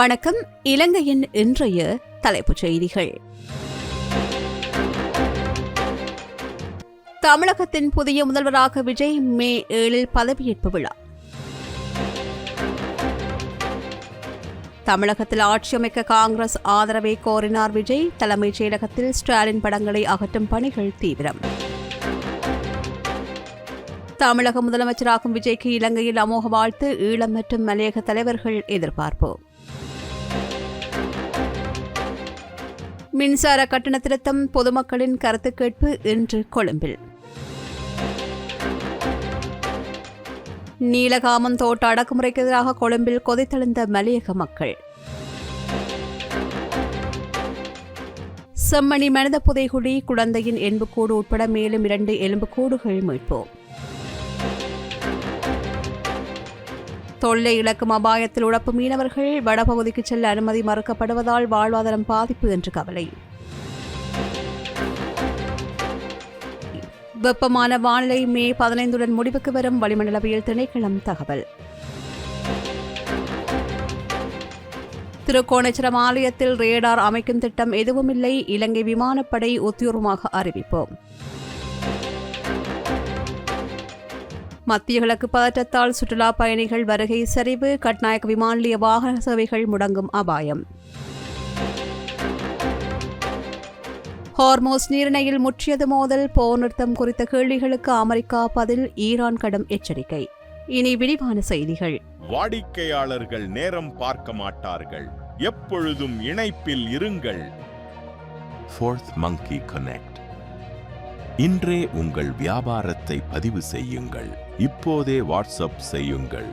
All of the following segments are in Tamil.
வணக்கம். இலங்கையின் இன்றைய தலைப்புச் செய்திகள். தமிழகத்தின் புதிய முதல்வராக விஜய் மே 7 பதவியேற்பு விழா. தமிழகத்தில் ஆட்சி அமைக்க காங்கிரஸ் ஆதரவை கோரினார் விஜய். தலைமைச் செயலகத்தில் ஸ்டாலின் படங்களை அகற்றும் பணிகள் தீவிரம். தமிழக முதலமைச்சராகும் விஜய்க்கு இலங்கையில் அமோக வாழ்த்து. ஈழம் மற்றும் மலையக தலைவர்கள் எதிர்பார்ப்பு. மின்சார கட்டண திருத்தம், பொதுமக்களின் கருத்து கேட்பு இன்று கொழும்பில். நீலகாமம் தோட்ட அடக்குமுறைக்கு எதிராக கொழும்பில் கொதித்தெழுந்த மலையக மக்கள். செம்மணி மனித புதைகுழி, குழந்தையின் எலும்புக்கூடு உட்பட மேலும் 2 எலும்புக்கூடுகள் மீட்பு. தொல்லை இழக்கும் அபாயத்தில் உழப்பு மீனவர்கள். வடபகுதிக்கு செல்ல அனுமதி மறுக்கப்படுவதால் வாழ்வாதாரம் பாதிப்பு என்று கவலை. வெப்பமான வானிலை மே 15 முடிவுக்கு வரும் வளிமண்டலவியல் திணைக்களம் தகவல். திருக்கோணேஸ்வரம் ஆலயத்தில் ரேடார் அமைக்கும் திட்டம் எதுவுமில்லை. இலங்கை விமானப்படை உத்தியோகமாக அறிவிப்போம். மத்திய கிழக்கு பதற்றத்தால் சுற்றுலா பயணிகள் வருகை சரிவு. கட்நாயக்க விமான நிலைய வாகன சேவைகள் முடங்கும் அபாயம். ஹார்மோஸ் நீரிணையில் முற்றியது மோதல். போர் நிறுத்தம் குறித்த கேள்விகளுக்கு அமெரிக்கா பதில். ஈரான் கடும் எச்சரிக்கை. இனி விரிவான செய்திகள். வாடிக்கையாளர்கள் நேரம் பார்க்க மாட்டார்கள். எப்பொழுதும் இணைப்பில் இருங்கள். Fourth Monkey Connect. இன்றே உங்கள் வியாபாரத்தை பதிவு செய்யுங்கள். இப்போதே வாட்ஸ்அப் செய்யுங்கள்.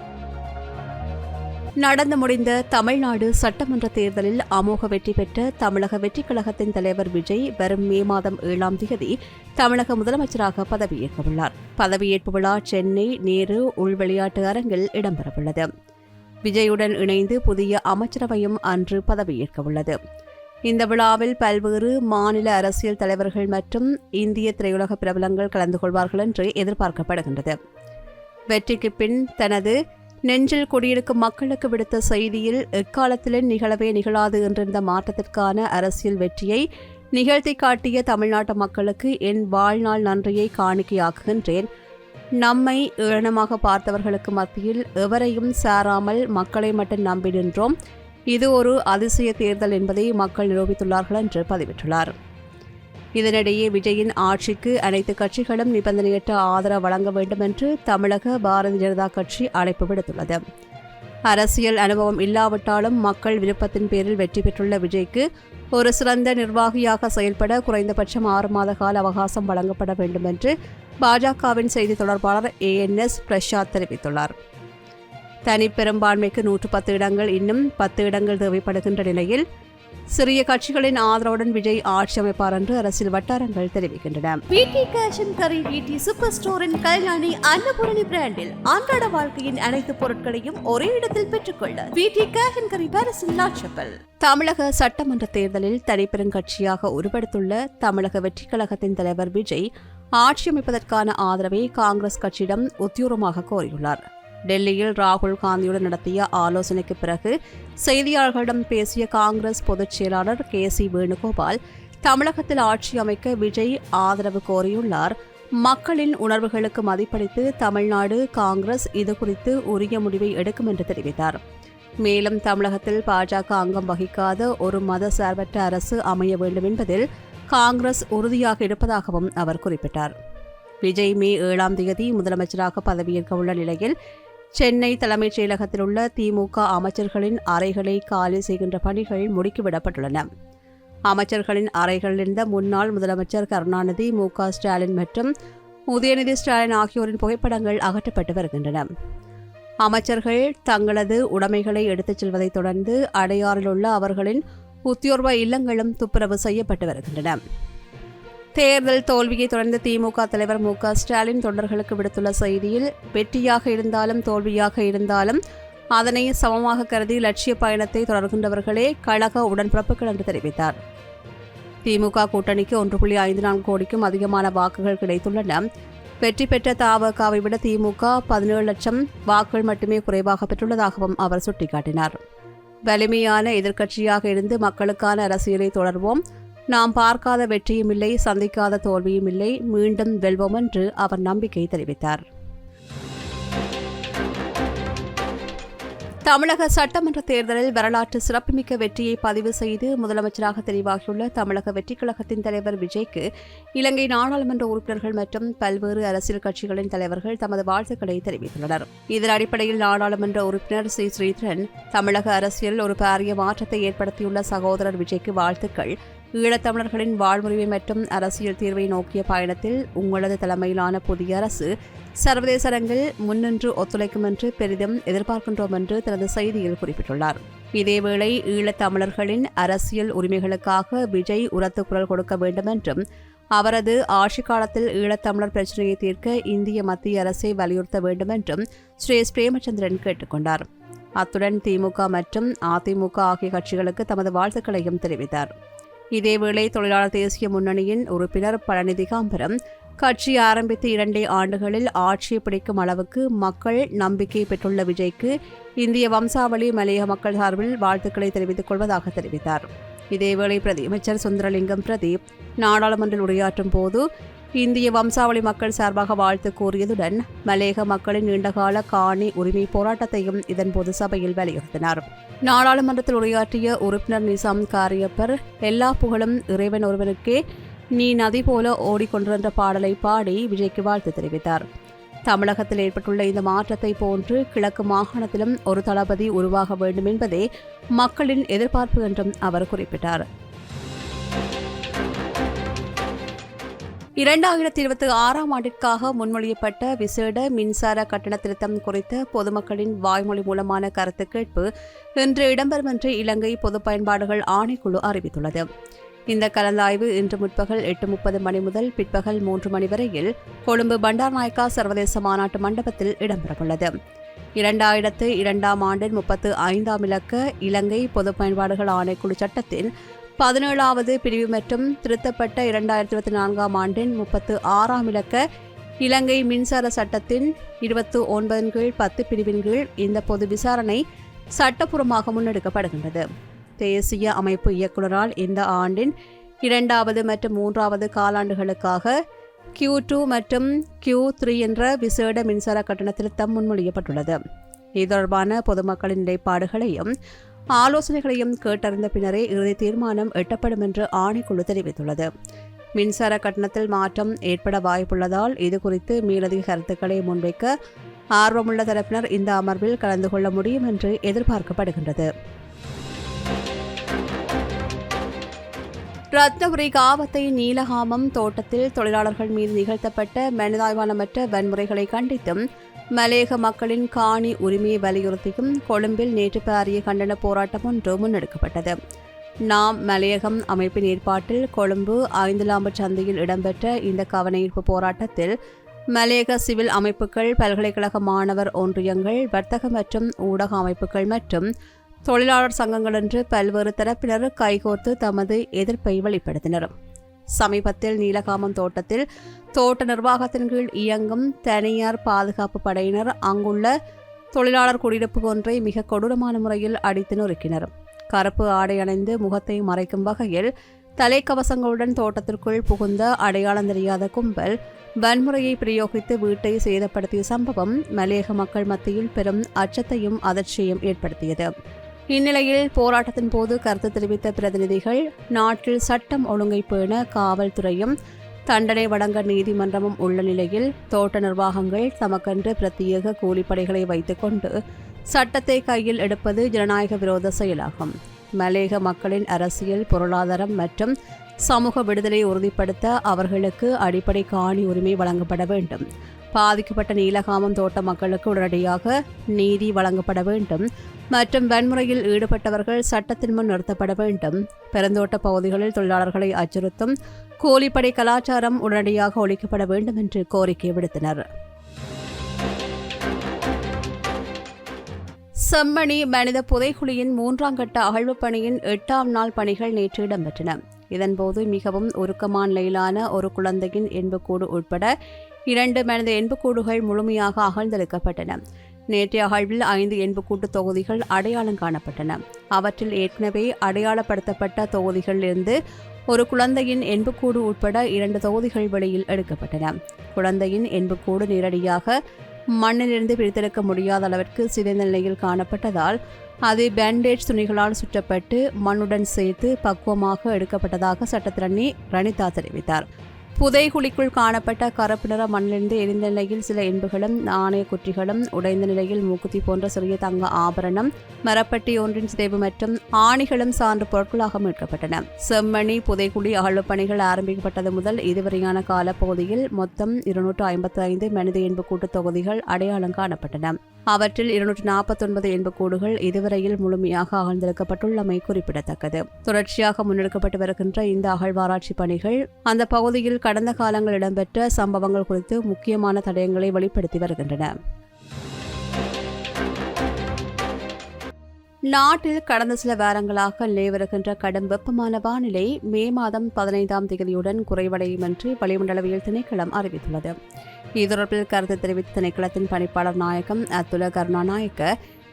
நடந்து முடிந்த தமிழ்நாடு சட்டமன்ற தேர்தலில் அமோக வெற்றி பெற்ற தமிழக வெற்றிக் கழகத்தின் தலைவர் விஜய் வரும் மே 7 தமிழக முதலமைச்சராக பதவியேற்கவுள்ளார். பதவியேற்பு விழா சென்னை நேரு உள்விளையாட்டு அரங்கில் இடம்பெறவுள்ளது. விஜயுடன் இணைந்து புதிய அமைச்சரவையும் அன்று பதவியேற்கவுள்ளது. இந்த விழாவில் பல்வேறு மாநில அரசியல் தலைவர்கள் மற்றும் இந்திய திரையுலக பிரபலங்கள் கலந்து கொள்வார்கள் என்று எதிர்பார்க்கப்படுகின்றது. வெற்றிக்கு பின் தனது நெஞ்சில் குடியிருக்கும் மக்களுக்கு விடுத்த செய்தியில் எக்காலத்திலும் நிகழவே நிகழாது என்றிருந்த மாற்றத்திற்கான அரசியல் வெற்றியை நிகழ்த்தி காட்டிய தமிழ்நாட்டு மக்களுக்கு என் வாழ்நாள் நன்றியை காணிக்கையாக்குகின்றேன். நம்மை ஏளனமாக பார்த்தவர்களுக்கு மத்தியில் எவரையும் சாராமல் மக்களை மட்டும் நம்பி நின்றோம். இது ஒரு அதிசய தேர்தல் என்பதை மக்கள் நிரூபித்துள்ளார்கள் என்று பதிவிட்டுள்ளார். இதனிடையே விஜயின் ஆட்சிக்கு அனைத்து கட்சிகளும் நிபந்தனையற்ற ஆதரவு வழங்க வேண்டும் என்று தமிழக பாரதிய ஜனதா கட்சி அழைப்பு விடுத்துள்ளது. அரசியல் அனுபவம் இல்லாவிட்டாலும் மக்கள் விருப்பத்தின் பேரில் வெற்றி பெற்றுள்ள விஜய்க்கு ஒரு சிறந்த நிர்வாகியாக செயல்பட குறைந்தபட்சம் 6 மாத கால அவகாசம் வழங்கப்பட வேண்டும் என்று பாஜகவின் செய்தி தொடர்பாளர் ANS பிரசாத் தெரிவித்துள்ளார். தனி பெரும்பான்மைக்கு 110 இடங்கள், இன்னும் 10 இடங்கள் தேவைப்படுகின்ற நிலையில் சிறிய கட்சிகளின் ஆதரவுடன் விஜய் ஆட்சி அமைப்பார் என்று அரசியல் வட்டாரங்கள் தெரிவிக்கின்றன. VT Cash & Carry VT super ஸ்டோரின் கல்யாணி அன்னபூரணி பிராண்டில் அன்றாட வாழ்க்கையின் அனைத்து பொருட்களையும் ஒரே இடத்தில் பெற்றுக்கொள்ள VT Cash & Carry பாரிஸில் லாட்சப்பல். தமிழக சட்டமன்ற தேர்தலில் தனிப்பெருங்கட்சியாக உருவெடுத்துள்ள தமிழக வெற்றிக் கழகத்தின் தலைவர் விஜய் ஆட்சி அமைப்பதற்கான ஆதரவை காங்கிரஸ் கட்சியிடம் உத்தியோகமாக கோரியுள்ளார். டெல்லியில் ராகுல் காந்தியுடன் நடத்திய ஆலோசனைக்கு பிறகு செய்தியாளர்களிடம் பேசிய காங்கிரஸ் பொதுச் செயலாளர் KC வேணுகோபால் தமிழகத்தில் ஆட்சி அமைக்க விஜய் ஆதரவு கோரியுள்ளார். மக்களின் உணர்வுகளுக்கு மதிப்பளித்து தமிழ்நாடு காங்கிரஸ் இதுகுறித்து உரிய முடிவை எடுக்கும் என்று தெரிவித்தார். மேலும் தமிழகத்தில் பாஜக அங்கம் வகிக்காத ஒரு மத சார்பற்ற அரசு அமைய வேண்டும் என்பதில் காங்கிரஸ் உறுதியாக இருப்பதாகவும் அவர் குறிப்பிட்டார். விஜய் மே 7 முதலமைச்சராக பதவியேற்க உள்ள நிலையில் சென்னை தலைமைச் செயலகத்தில் உள்ள திமுக அமைச்சர்களின் அறைகளை காலி செய்கின்ற பணிகள் முடுக்கிவிடப்பட்டுள்ளன. அமைச்சர்களின் அறைகளில் இருந்த முன்னாள் முதலமைச்சர் கருணாநிதி, மு.க. ஸ்டாலின் மற்றும் உதயநிதி ஸ்டாலின் ஆகியோரின் புகைப்படங்கள் அகற்றப்பட்டு வருகின்றன. அமைச்சர்கள் தங்களது உடைமைகளை எடுத்துச் செல்வதைத் தொடர்ந்து அடையாறில் உள்ள அவர்களின் உத்தியோர்வ இல்லங்களும் துப்புரவு செய்யப்பட்டு வருகின்றன. தேர்தல் தோல்வியை தொடர்ந்து திமுக தலைவர் மு.க. ஸ்டாலின் தொண்டர்களுக்கு விடுத்துள்ள செய்தியில், வெற்றியாக இருந்தாலும் தோல்வியாக இருந்தாலும் அதனை சமமாக கருதி லட்சிய பயணத்தை தொடர்கின்றவர்களே கழக உடன்பிறப்புகள் என்று தெரிவித்தார். திமுக கூட்டணிக்கு 1.54 கோடிக்கும் அதிகமான வாக்குகள் கிடைத்துள்ளன. வெற்றி பெற்ற தவகவை விட திமுக 17 லட்சம் வாக்குகள் மட்டுமே குறைவாக பெற்றுள்ளதாகவும் அவர் சுட்டிக்காட்டினார். வலிமையான எதிர்க்கட்சியாக இருந்து மக்களுக்கான அரசியலை தொடர்வோம். நாம் பார்க்காத வெற்றியும் இல்லை, சந்திக்காத தோல்வியும் இல்லை, மீண்டும் வெல்வோம் என்று அவர் நம்பிக்கை தெரிவித்தார். தமிழக சட்டமன்ற தேர்தலில் வரலாற்று சிறப்புமிக்க வெற்றியை பதிவு செய்து முதலமைச்சராக தெரிவாகியுள்ள தமிழக வெற்றிக் கழகத்தின் தலைவர் விஜய்க்கு இலங்கை நாடாளுமன்ற உறுப்பினர்கள் மற்றும் பல்வேறு அரசியல் கட்சிகளின் தலைவர்கள் தமது வாழ்த்துக்களை தெரிவித்துள்ளனர். இதன் அடிப்படையில் நாடாளுமன்ற உறுப்பினர் சி. ஸ்ரீதரன், தமிழக அரசியல் ஒரு பாரிய மாற்றத்தை ஏற்படுத்தியுள்ள சகோதரர் விஜய்க்கு வாழ்த்துக்கள். ஈழத்தமிழர்களின் வாழ்வுரிமை மற்றும் அரசியல் தீர்வை நோக்கிய பயணத்தில் உங்களது தலைமையிலான புதிய அரசு சர்வதேச அரங்கில் முன்னின்று ஒத்துழைக்கும் என்று பெரிதும் எதிர்பார்க்கின்றோம் என்று தனது செய்தியில் குறிப்பிட்டுள்ளார். இதேவேளை ஈழத்தமிழர்களின் அரசியல் உரிமைகளுக்காக விஜய் உரத்து குரல் கொடுக்க வேண்டும் என்றும் அவரது ஆட்சிக் காலத்தில் ஈழத்தமிழர் பிரச்சினையை தீர்க்க இந்திய மத்திய அரசை வலியுறுத்த வேண்டும் என்றும் ஸ்ரீ பிரேமச்சந்திரன் கேட்டுக் கொண்டார். அத்துடன் திமுக மற்றும் அதிமுக ஆகிய கட்சிகளுக்கு தமது வாழ்த்துக்களையும் தெரிவித்தார். இதேவேளை தொழிலாளர் தேசிய முன்னணியின் உறுப்பினர் பழனி திகாம்பரம், கட்சி ஆரம்பித்து 2 ஆண்டுகளில் ஆட்சியை பிடிக்கும் அளவுக்கு மக்கள் நம்பிக்கை பெற்றுள்ள விஜய்க்கு இந்திய வம்சாவளி மலையக மக்கள் சார்பில் வாழ்த்துக்களை தெரிவித்துக் கொள்வதாக தெரிவித்தார். இதேவேளை பிரதியமைச்சர் சுந்தரலிங்கம் பிரதீப் நாடாளுமன்றில் உரையாற்றும் போது இந்திய வம்சாவளி மக்கள் சார்பாக வாழ்த்து கூறியதுடன் மலையக மக்களின் நீண்டகால காணி உரிமை போராட்டத்தையும் இதன்போது சபையில் வலியுறுத்தினார். நாடாளுமன்றத்தில் உரையாற்றிய உறுப்பினர் நிசாம் காரியப்பர், எல்லா புகழும் இறைவன் ஒருவனுக்கே, நீ நதி போல ஓடிக்கொண்டிருந்த பாடலை பாடி விஜய்க்கு வாழ்த்து தெரிவித்தார். தமிழகத்தில் ஏற்பட்டுள்ள இந்த மாற்றத்தை போன்று கிழக்கு மாகாணத்திலும் ஒரு தளபதி உருவாக வேண்டும் என்பதே மக்களின் எதிர்பார்ப்பு என்றும் அவர் குறிப்பிட்டார். 2026ஆம் ஆண்டிற்காக முன்மொழியப்பட்ட விசேட மின்சார கட்டண திருத்தம் குறித்த பொதுமக்களின் வாய்மொழி மூலமான கருத்து கேட்பு இன்று இடம்பெறும் என்று இலங்கை பொது பயன்பாடுகள் ஆணைக்குழு அறிவித்துள்ளது. இந்த கலந்தாய்வு இன்று முற்பகல் 8:30 மணி முதல் பிற்பகல் 3 மணி வரையில் கொழும்பு பண்டார்நாயக்கா சர்வதேச மாநாட்டு மண்டபத்தில் இடம்பெறவுள்ளது. 2002ஆம் ஆண்டின் 35ஆம் இலக்க இலங்கை பொது பயன்பாடுகள் ஆணைக்குழு சட்டத்தின் 17வது பிரிவு மற்றும் திருத்தப்பட்ட 2024ஆம் ஆண்டின் 36ஆம் இலக்க இலங்கை மின்சார சட்டத்தின் 29/10 பிரிவின் கீழ் இந்த பொது விசாரணை சட்டப்பூர்வமாக முன்னெடுக்கப்படுகின்றது. தேசிய அமைப்பு இயக்குநரால் இந்த ஆண்டின் 2வது மற்றும் 3வது காலாண்டுகளுக்காக Q2 மற்றும் Q3 என்ற விசேட மின்சார கட்டண திருத்தம் முன்மொழியப்பட்டுள்ளது. இது தொடர்பான பொதுமக்களின் நிலைப்பாடுகளையும் ஆலோசனைகளையும் கேட்டறிந்த பின்னரே இறுதி தீர்மானம் எட்டப்படும் என்று ஆணைக்குழு தெரிவித்துள்ளது. மின்சார கட்டணத்தில் மாற்றம் ஏற்பட வாய்ப்புள்ளதால் இதுகுறித்து மேலதிக கருத்துக்களை முன்வைக்க ஆர்வமுள்ள தரப்பினர் இந்த அமர்வில் கலந்து கொள்ள முடியும் என்று எதிர்பார்க்கப்படுகின்றது. ரத்னபுரி காவத்தை நீலகாமம் தோட்டத்தில் தொழிலாளர்கள் மீது நிகழ்த்தப்பட்ட மனிதாபிமானமற்ற வன்முறைகளை கண்டித்தும் மலையக மக்களின் காணி உரிமையை வலியுறுத்தியும் கொழும்பில் நேற்று பாரிய கண்டன போராட்டம் ஒன்று முன்னெடுக்கப்பட்டது. நாம் மலையகம் அமைப்பின் ஏற்பாட்டில் கொழும்பு 5 சந்தையில் இடம்பெற்ற இந்த கவனஈர்ப்பு போராட்டத்தில் மலையக சிவில் அமைப்புகள், பல்கலைக்கழக மாணவர் ஒன்றியங்கள், வர்த்தக மற்றும் ஊடக அமைப்புகள் மற்றும் தொழிலாளர் சங்கங்கள் என்று பல்வேறு தரப்பினர் கைகோர்த்து தமது எதிர்ப்பை வெளிப்படுத்தினர். சமீபத்தில் நீலகாமம் தோட்டத்தில் தோட்ட நிர்வாகத்தின் கீழ் இயங்கும் தனியார் பாதுகாப்பு படையினர் அங்குள்ள தொழிலாளர் குடியிருப்பு ஒன்றை மிக கொடூரமான முறையில் அடித்து நொறுக்கினர். கருப்பு ஆடை அணிந்து முகத்தை மறைக்கும் வகையில் தலைக்கவசங்களுடன் தோட்டத்திற்குள் புகுந்த அடையாளம் தெரியாத கும்பல் வன்முறையை பிரயோகித்து வீட்டை சேதப்படுத்திய சம்பவம் மலையக மக்கள் மத்தியில் பெரும் அச்சத்தையும் அதிர்ச்சியையும் ஏற்படுத்தியது. இந்நிலையில் போராட்டத்தின் போது கருத்து தெரிவித்த பிரதிநிதிகள், நாட்டில் சட்டம் ஒழுங்கை பேண காவல்துறையும் தண்டனை வழங்க நீதிமன்றமும் உள்ள நிலையில் தோட்ட நிர்வாகங்கள் தமக்கென்று பிரத்யேக கூலிப்படைகளை வைத்துக் கொண்டு சட்டத்தை கையில் எடுப்பது ஜனநாயக விரோத செயலாகும். மலையக மக்களின் அரசியல், பொருளாதாரம் மற்றும் சமூக விடுதலை உறுதிப்படுத்த அவர்களுக்கு அடிப்படை காணி உரிமை வழங்கப்பட வேண்டும். பாதிக்கப்பட்ட நீலகாமம் தோட்ட மக்களுக்கு உடனடியாக நீதி வழங்கப்பட வேண்டும் மற்றும் வன்முறையில் ஈடுபட்டவர்கள் சட்டத்தின் முன் நிறுத்தப்பட வேண்டும். பெருந்தோட்ட பகுதிகளில் தொழிலாளர்களை அச்சுறுத்தும் கூலிப்படை கலாச்சாரம் உடனடியாக ஒழிக்கப்பட வேண்டும் என்று கோரிக்கை விடுத்தனர். செம்மணி மனித புதைக்குழியின் 3ஆம் கட்ட அகழ்வுப் பணியின் 8ஆம் நாள் பணிகள் நேற்று இடம்பெற்றன. இதன்போது மிகவும் உருக்கமான நிலையிலான ஒரு குழந்தையின் எண்புக்கூடு உட்பட 2 மனித எண்புக்கூடுகள் முழுமையாக அகழ்ந்தெடுக்கப்பட்டன. நேற்றைய அகழ்வில் 5 எண்புக்கூட்டு தொகுதிகள் அடையாளம் காணப்பட்டன. அவற்றில் ஏற்கனவே அடையாளப்படுத்தப்பட்ட தொகுதிகளிலிருந்து ஒரு குழந்தையின் எண்புக்கூடு உட்பட 2 தொகுதிகள் வெளியில் எடுக்கப்பட்டன. குழந்தையின் எண்புக்கூடு நேரடியாக மண்ணிலிருந்து பிரித்தெடுக்க முடியாத அளவிற்கு சிதைந்த நிலையில் காணப்பட்டதால் அது பேண்டேஜ் துணிகளால் சுற்றப்பட்டு மண்ணுடன் சேர்த்து பக்குவமாக எடுக்கப்பட்டதாக சட்டத்திரணி ரணிதா தெரிவித்தார். புதைகுழிக்குள் காணப்பட்ட கருப்பு நிற மண்ணிலிருந்து எரிந்த நிலையில் சில எண்புகளும் நாணய குற்றிகளும் உடைந்த நிலையில் மூக்குத்தி போன்ற சிறிய தங்க ஆபரணம் மரப்பட்டி ஒன்றின் சிதைவு மற்றும் ஆணிகளும் சான்று பொருட்களாக மீட்கப்பட்டன. செம்மணி புதைகுழி அகழ்வு பணிகள் ஆரம்பிக்கப்பட்டது முதல் இதுவரையான காலப்பகுதியில் மொத்தம் 255 மனித எண்புக்கூட்டு தொகுதிகள் அடையாளம் காணப்பட்டன. அவற்றில் 249 எண்புக்கூடுகள் இதுவரையில் முழுமையாக அகழ்ந்தெடுக்கப்பட்டுள்ளமை குறிப்பிடத்தக்கது. தொடர்ச்சியாக முன்னெடுக்கப்பட்டு வருகின்ற இந்த அகழ்வாராய்ச்சி பணிகள் அந்த பகுதியில் கடந்த காலங்களில் இடம்பெற்ற சம்பவங்கள் குறித்து முக்கியமான தடயங்களை வெளிப்படுத்தி வருகின்றன. நாட்டில் கடந்த சில வாரங்களாக நிலவி வருகின்ற கடும் வெப்பமான வானிலை மே மாதம் 15ஆம் தேதியுடன் குறைவடையும் என்று வளிமண்டலவியல் திணைக்களம் அறிவித்துள்ளது. இது தொடர்பில் கருத்து தெரிவித்த திணைக்களத்தின் பணிப்பாளர் நாயகம் அத்துல கருணாநாயக்க,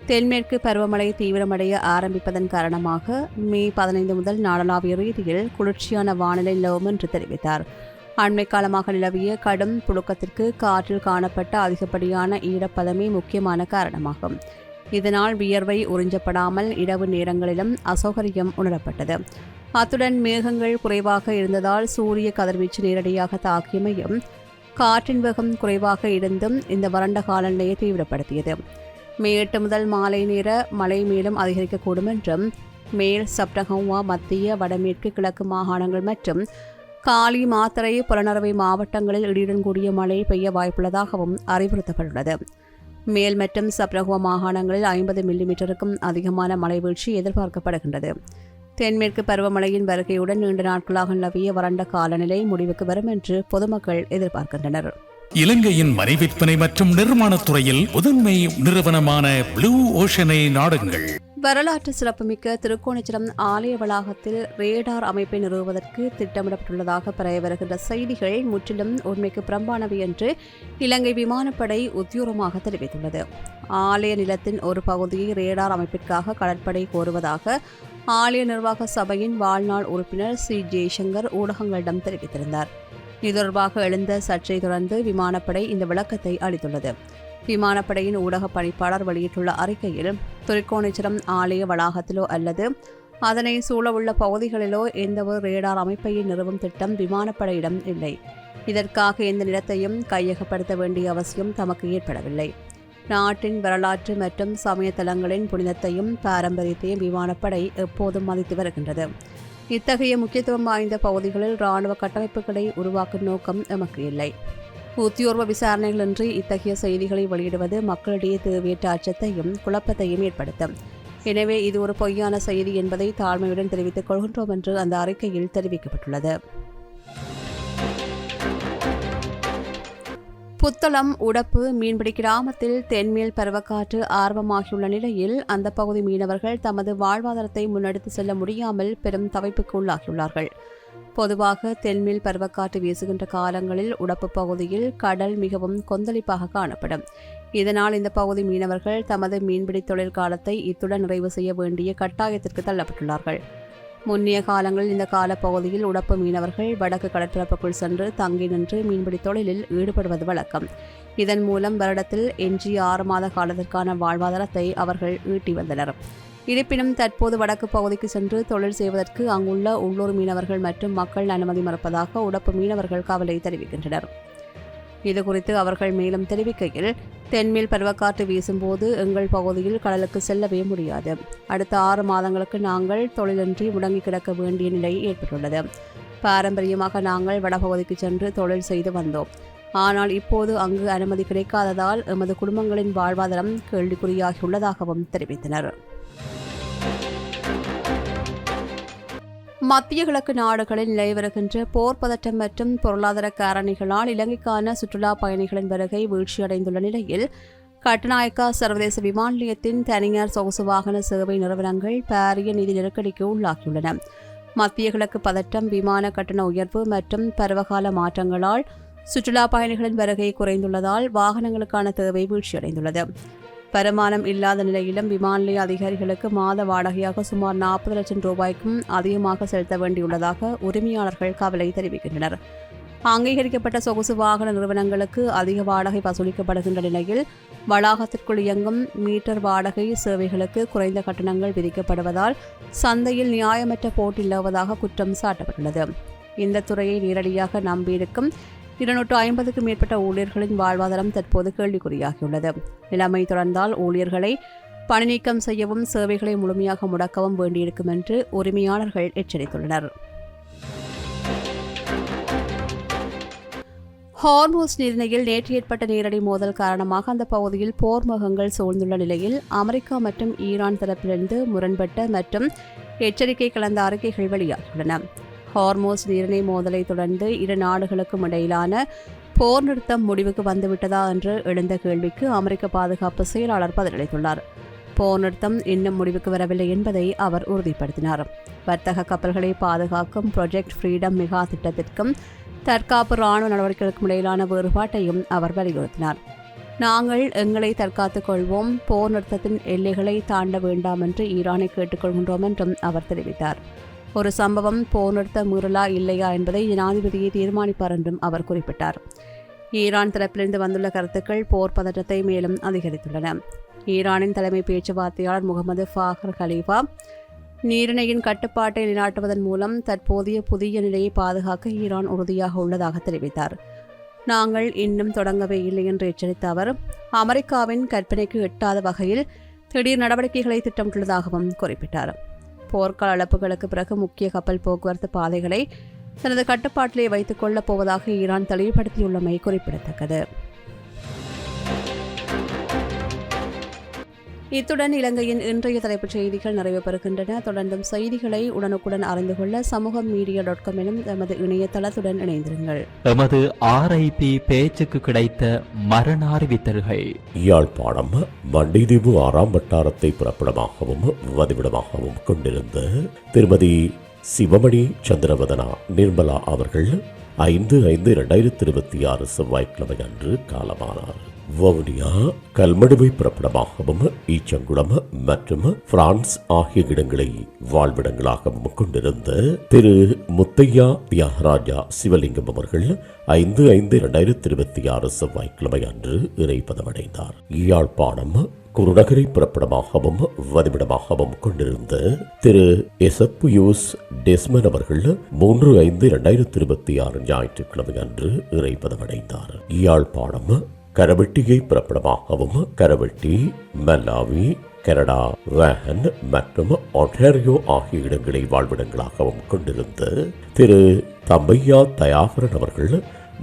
தென்மேற்கு பருவமழை தீவிரமடைய ஆரம்பிப்பதன் காரணமாக மே 15 முதல் நாடளாவிய ரீதியில் குளிர்ச்சியான வானிலை நிலவும் என்று தெரிவித்தார். அண்மை காலமாக நிலவிய கடும் புழுக்கத்திற்கு காற்றில் காணப்பட்ட அதிகப்படியான ஈரப்பதமே முக்கியமான காரணமாகும். இதனால் வியர்வை உறிஞ்சப்படாமல் இரவு நேரங்களிலும் அசௌகரியம் உணரப்பட்டது. அத்துடன் மேகங்கள் குறைவாக இருந்ததால் சூரிய கதிர்வீச்சு நேரடியாக தாக்கியமையும் காற்றின் வேகம் குறைவாக இருந்தும் இந்த வறண்ட காலநிலையை தீவிரப்படுத்தியது. மே 8 முதல் மாலை நேர மழை மேலும் அதிகரிக்கக்கூடும் என்றும் மேல் சப்ரகமுவா, மத்திய, வடமேற்கு, கிழக்கு மாகாணங்கள் மற்றும் காலி, மாத்தறை, புலனறுவை மாவட்டங்களில் இடியுடன் கூடிய மழை பெய்ய வாய்ப்புள்ளதாகவும் அறிவுறுத்தப்பட்டுள்ளது. மேல் மற்றும் சப்ரகுவா மாகாணங்களில் 50 மில்லிமீட்டருக்கும் அதிகமான மழை வீழ்ச்சி எதிர்பார்க்கப்படுகின்றது. தென்மேற்கு பருவமழையின் வருகையுடன் நீண்ட நாட்களாக நிலவிய வறண்ட காலநிலை முடிவுக்கு வரும் என்று பொதுமக்கள் எதிர்பார்க்கின்றனர். இலங்கையின் மனை விற்பனை மற்றும் நிர்மாணத் துறையில் முதன்மை நிறுவனமான ப்ளூ ஓஷனை நாடுங்கள். வரலாற்று சிறப்புமிக்க திருக்கோணேச்சரம் ஆலய வளாகத்தில் ரேடார் அமைப்பை நிறுவுவதற்கு திட்டமிடப்பட்டுள்ளதாக பரவி வருகின்ற செய்திகள் முற்றிலும் உண்மைக்கு புறம்பானவை என்று இலங்கை விமானப்படை உத்தியோகமாக தெரிவித்துள்ளது. ஆலய நிலத்தின் ஒரு பகுதியை ரேடார் அமைப்பிற்காக கடற்படை கோருவதாக ஆலய நிர்வாக சபையின் வாழ்நாள் உறுப்பினர் சி. ஜெய்சங்கர் ஊடகங்களிடம் தெரிவித்திருந்தார். இது தொடர்பாக எழுந்த சர்ச்சை தொடர்ந்து விமானப்படை இந்த விளக்கத்தை அளித்துள்ளது. விமானப்படையின் ஊடக பணிப்பாளர் வெளியிட்டுள்ள அறிக்கையில், திருக்கோணேச்சரம் ஆலய வளாகத்திலோ அல்லது அதனை சூழவுள்ள பகுதிகளிலோ எந்தவொரு ரேடார் அமைப்பை நிறுவும் திட்டம் விமானப்படையிடம் இல்லை. இதற்காக எந்த நிலத்தையும் கையகப்படுத்த வேண்டிய அவசியம் தமக்கு ஏற்படவில்லை. நாட்டின் வரலாற்று மற்றும் சமய தலங்களின் புனிதத்தையும் பாரம்பரியத்தையும் விமானப்படை எப்போதும் மதித்து வருகின்றது. இத்தகைய முக்கியத்துவம் வாய்ந்த பகுதிகளில் இராணுவ கட்டமைப்புகளை உருவாக்கும் நோக்கம் எமக்கு இல்லை. உத்தியோர்வ விசாரணைகளின்றி இத்தகைய செய்திகளை வெளியிடுவது மக்களிடையே தேவையற்ற அச்சத்தையும் குழப்பத்தையும் ஏற்படுத்தும். எனவே இது ஒரு பொய்யான செய்தி என்பதை தாழ்மையுடன் தெரிவித்துக் கொள்கின்றோம் என்று அந்த அறிக்கையில் தெரிவிக்கப்பட்டுள்ளது. புத்தளம் உடப்பு மீன்பிடி கிராமத்தில் தென்மேல் பருவக்காற்று ஆர்வமாகியுள்ள நிலையில் அந்த பகுதி மீனவர்கள் தமது வாழ்வாதாரத்தை முன்னெடுத்து செல்ல முடியாமல் பெரும் தவிப்புக்கு உள்ளாகியுள்ளார்கள். பொதுவாக தென்மேல் பருவக்காற்று வீசுகின்ற காலங்களில் உடப்பு பகுதியில் கடல் மிகவும் கொந்தளிப்பாக காணப்படும். இதனால் இந்த பகுதி மீனவர்கள் தமது மீன்பிடி தொழில் காலத்தை இத்துடன் நிறைவு செய்ய வேண்டிய கட்டாயத்திற்கு தள்ளப்பட்டுள்ளார்கள். முன்னிய காலங்களில் இந்த காலப்பகுதியில் உடப்பு மீனவர்கள் வடக்கு கடற்பரப்புக்குள் சென்று தங்கி நின்று மீன்பிடி தொழிலில் ஈடுபடுவது வழக்கம். இதன் மூலம் வருடத்தில் எஞ்சிய 6 மாத காலத்திற்கான வாழ்வாதாரத்தை அவர்கள் ஈட்டி வந்தனர். இருப்பினும் தற்போது வடக்கு பகுதிக்கு சென்று தொழில் செய்வதற்கு அங்குள்ள உள்ளூர் மீனவர்கள் மற்றும் மக்கள் அனுமதி மறுப்பதாக உடப்பு மீனவர்கள் கவலை தெரிவிக்கின்றனர். இதுகுறித்து அவர்கள் மேலும் தெரிவிக்கையில், தென்மேல் பருவக்காற்று வீசும்போது எங்கள் பகுதியில் கடலுக்கு செல்லவே முடியாது. அடுத்த 6 மாதங்களுக்கு நாங்கள் தொழிலின்றி முடங்கி கிடக்க வேண்டிய நிலை ஏற்பட்டுள்ளது. பாரம்பரியமாக நாங்கள் வடபகுதிக்கு சென்று தொழில் செய்து வந்தோம். ஆனால் இப்போது அங்கு அனுமதி கிடைக்காததால் எமது குடும்பங்களின் வாழ்வாதாரம் கேள்விக்குறியாகியுள்ளதாகவும் தெரிவித்தனர். மத்திய கிழக்கு நாடுகளில் நிலவி வருகின்ற போர் பதட்டம் மற்றும் பொருளாதார காரணிகளால் இலங்கைக்கான சுற்றுலா பயணிகளின் வருகை வீழ்ச்சியடைந்துள்ள நிலையில் கட்டுநாயக்கா சர்வதேச விமான நிலையத்தின் தனியார் சொகுசு வாகன சேவை நிறுவனங்கள் பாரிய நிதி நெருக்கடிக்கு உள்ளாகியுள்ளன. மத்திய கிழக்கு பதட்டம், விமான கட்டண உயர்வு மற்றும் பருவகால மாற்றங்களால் சுற்றுலா பயணிகளின் வருகை குறைந்துள்ளதால் வாகனங்களுக்கான தேவை வீழ்ச்சியடைந்துள்ளது. வருமானம் இல்லாத நிலையிலும் விமான நிலைய அதிகாரிகளுக்கு மாத வாடகையாக சுமார் 40 லட்சம் ரூபாய்க்கும் அதிகமாக செலுத்த வேண்டியுள்ளதாக உரிமையாளர்கள் கவலை தெரிவிக்கின்றனர். அங்கீகரிக்கப்பட்ட சொகுசு வாகன நிறுவனங்களுக்கு அதிக வாடகை வசூலிக்கப்படுகின்ற நிலையில் வளாகத்திற்குள் இயங்கும் மீட்டர் வாடகை சேவைகளுக்கு குறைந்த கட்டணங்கள் விதிக்கப்படுவதால் சந்தையில் நியாயமற்ற போட்டி நிலவுவதாக குற்றம் சாட்டப்பட்டுள்ளது. இந்த துறையை நேரடியாக நம்பியிருக்கும் 250க்கும் மேற்பட்ட ஊழியர்களின் வாழ்வாதாரம் தற்போது கேள்விக்குறியாகியுள்ளது. நிலைமை தொடர்ந்தால் ஊழியர்களை பணி நீக்கம் செய்யவும் சேவைகளை முழுமையாக முடக்கவும் வேண்டியிருக்கும் என்று உரிமையாளர்கள் எச்சரித்துள்ளனர். ஹார்மோஸ் நீரிணையில் நேற்று ஏற்பட்ட நேரடி மோதல் காரணமாக அந்த பகுதியில் போர் முகங்கள் சூழ்ந்துள்ள நிலையில் அமெரிக்கா மற்றும் ஈரான் தரப்பிலிருந்து முரண்பட்ட மற்றும் எச்சரிக்கை கலந்த அறிக்கைகள் வெளியாகியுள்ளன. ஹார்மோஸ் நீரிணை மோதலை தொடர்ந்து இரு நாடுகளுக்கும் இடையிலான போர் நிறுத்தம் முடிவுக்கு வந்துவிட்டதா என்று எழுந்த கேள்விக்கு அமெரிக்க பாதுகாப்பு செயலாளர் பதிலளித்துள்ளார். போர் நிறுத்தம் இன்னும் முடிவுக்கு வரவில்லை என்பதை அவர் உறுதிப்படுத்தினார். வர்த்தக கப்பல்களை பாதுகாக்கும் ப்ராஜெக்ட் ஃப்ரீடம் மெகா திட்டத்திற்கும் தற்காப்பு இராணுவ நடவடிக்கைகளுக்கும் இடையிலான வேறுபாட்டையும் அவர் வலியுறுத்தினார். நாங்கள் எங்களை தற்காத்துக் கொள்வோம், போர் நிறுத்தத்தின் எல்லைகளை தாண்ட வேண்டாம் என்று ஈரானை கேட்டுக்கொள்கின்றோம் என்றும் அவர் தெரிவித்தார். ஒரு சம்பவம் போர் நிறுத்த மீறலா இல்லையா என்பதை ஜனாதிபதியை தீர்மானிப்பார் என்றும் அவர் குறிப்பிட்டார். ஈரான் தரப்பிலிருந்து வந்துள்ள கருத்துக்கள் போர் பதற்றத்தை மேலும் அதிகரித்துள்ளன. ஈரானின் தலைமை பேச்சுவார்த்தையாளர் முகமது ஃபாகர் கலீஃபா நீரிணையின் கட்டுப்பாட்டை நிலைநாட்டுவதன் மூலம் தற்போதைய புதிய நிலையை பாதுகாக்க ஈரான் உறுதியாக உள்ளதாக தெரிவித்தார். நாங்கள் இன்னும் தொடங்கவே இல்லை என்று எச்சரித்த அவர் அமெரிக்காவின் கற்பனைக்கு எட்டாத வகையில் திடீர் நடவடிக்கைகளை திட்டமிட்டுள்ளதாகவும் குறிப்பிட்டார். போர்க்கால இழப்புகளுக்கு பிறகு முக்கிய கப்பல் போக்குவரத்து பாதைகளை தனது கட்டுப்பாட்டிலே வைத்துக் கொள்ளப் போவதாக ஈரான் தெளிவுபடுத்தியுள்ளமை குறிப்பிடத்தக்கது. இத்துடன் இலங்கையின் இன்றைய தலைப்புச் செய்திகள் நிறைவு பெறுகின்றன. தொடர்ந்தும் செய்திகளை உடனுக்குடன் அறிந்து கொள்ள சமூகமீடியா.com எனும் எமது இணையதளத்துடன் இணைந்திருங்கள். எமது RIP பேச்சுக்கு கிடைத்த மரண அறிவித்தல்கள். யாழ்ப்பாணம் மண்டிதீவு 6ஆம் வட்டாரத்தை பிறப்பிடமாகவும் வதிவிடமாகவும் கொண்டிருந்த திருமதி சிவமணி சந்திரவதனா நிர்மலா அவர்கள் 5/5/2026 செவ்வாய்க்கிழமை அன்று காலமானார். வவுனியா கல்மடுவை பிறப்பிடமாகவும் ஈச்சங்குளம் மற்றும் பிரான்ஸ் ஆகிய இடங்களை வாழ்விடங்களாகவும் கொண்டிருந்த திரு முத்தையா தியாகராஜா சிவலிங்கம் அவர்கள் 5/5/2026 செவ்வாய்க்கிழமை அன்று இறைப்பதமடைந்தார். யாழ்ப்பாணம் குருநகரை பிறப்பிடமாகவும் வதிவிடமாகவும் கொண்டிருந்த திரு எசப்புயூஸ் டெஸ்மன் அவர்கள் 3/5/2026 ஞாயிற்றுக்கிழமை அன்று இறைப்பதமடைந்தார். யாழ்ப்பாணம் கரவெட்டியை பிறப்பிடமாகவும் கரவெட்டி, மல்லாவி, கனடா, வேன் மற்றும் ஒன்டாரியோ ஆகிய இடங்களை வாழ்விடங்களாகவும் கொண்டிருந்த திரு தம்பையா தயாகரன் அவர்கள்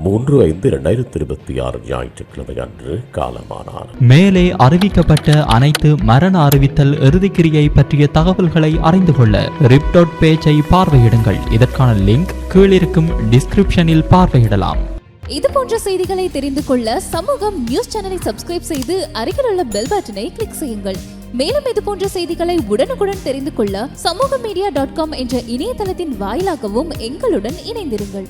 3/5/2026 ஞாயிற்றுக்கிழமை அன்று காலமானார். மேலே அறிவிக்கப்பட்ட அனைத்து மரண அறிவித்தல் இறுதிக்கிரியை பற்றிய தகவல்களை அறிந்து கொள்ள ரிப் பேஜை பார்வையிடுங்கள். இதற்கான லிங்க் கீழிருக்கும் டிஸ்கிரிப்ஷனில் பார்வையிடலாம். இது போன்ற செய்திகளை தெரிந்து கொள்ள சமூகம் நியூஸ் சேனலை சப்ஸ்கிரைப் செய்து அருகில் உள்ள பெல் பட்டனை கிளிக் செய்யுங்கள். மேலும் இது போன்ற செய்திகளை உடனுக்குடன் தெரிந்து கொள்ள சமூகமீடியா.com என்ற இணையதளத்தின் வாயிலாகவும் எங்களுடன் இணைந்திருங்கள்.